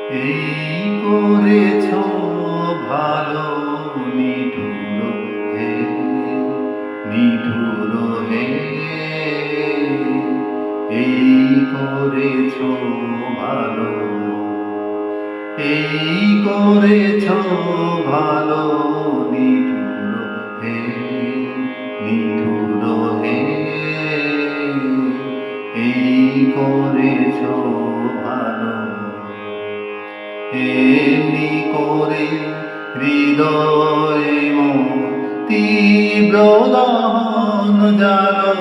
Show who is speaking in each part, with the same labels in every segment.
Speaker 1: এই করেছ ভালো নিঠুর হে, নিঠুর হে। এই করেছ ভালো, এই করেছ ভালো নিঠুর হে, নিঠুর হে। এই করেছ ভালো, এমনি করে হৃদয় মোর তীব্র দহন জালো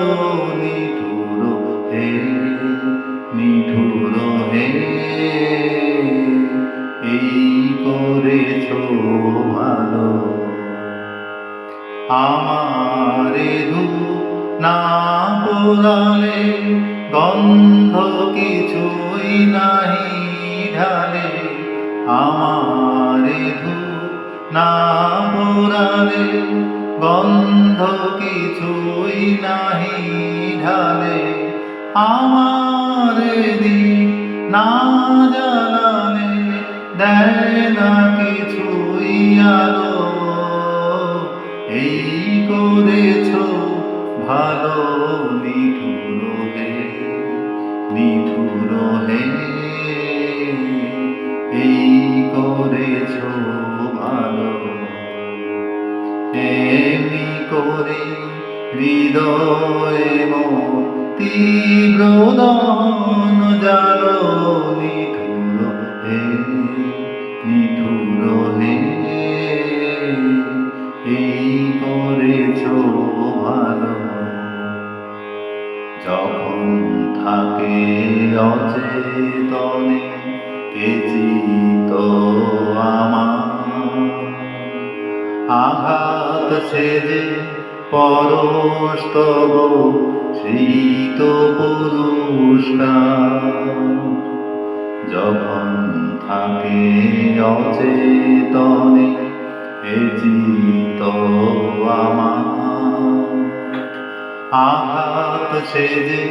Speaker 1: নিঠুর হে, নিঠুর হে। এই করেছ ভালো, আমারে ধূপ না পোড়ালে গন্ধ কিছুই নাহি ঢালে। আমারে ধূপ না পোড়ালে গন্ধ কিছুই নাহি ঢালে। আমারে দিক না জ্বালালে দেয় না কিছুই আলো। এই করেছ ভালো নিঠুর হে, নিঠুর হে। এই করেছ ভালো, এমনি করে হৃদয় মোর তীব্র দহন জালো নিঠুর হে, নিঠুর হে। এই করেছ ভালো, যখন থাকে অচেতনে কে চিত আমার, আঘাত সেজে পরশ তব শীত পুরস্কার। যখন থাকে অচেতনে কে চিত আমার, আঘাত সেজে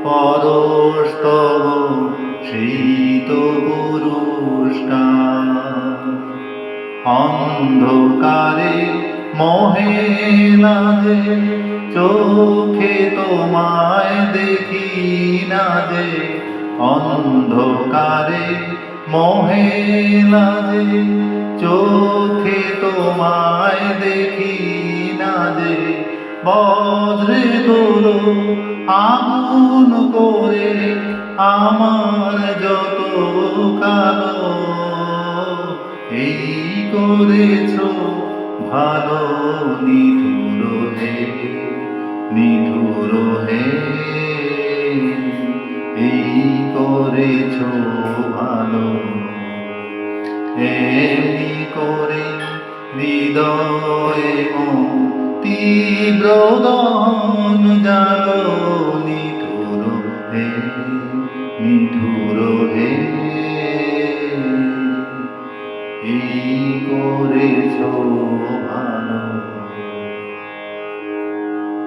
Speaker 1: পরশ তব শীত পুরস্কার। অন্ধকারে মোহে না যে চোখে তোমায় দেখি না যে। অন্ধকারে মোহে না যে চোখে তোমায় দেখি না যে। বজ্রে তোলো আগুন করে আমার যত কালো। এই করেছ ভালো নিঠুর হে, নিঠুর হে। এই করেছ ভালো, এমনি করে হৃদয় মোর তীব্র দহন জালো নিঠুর হে, নিঠুর হে। এই করেছ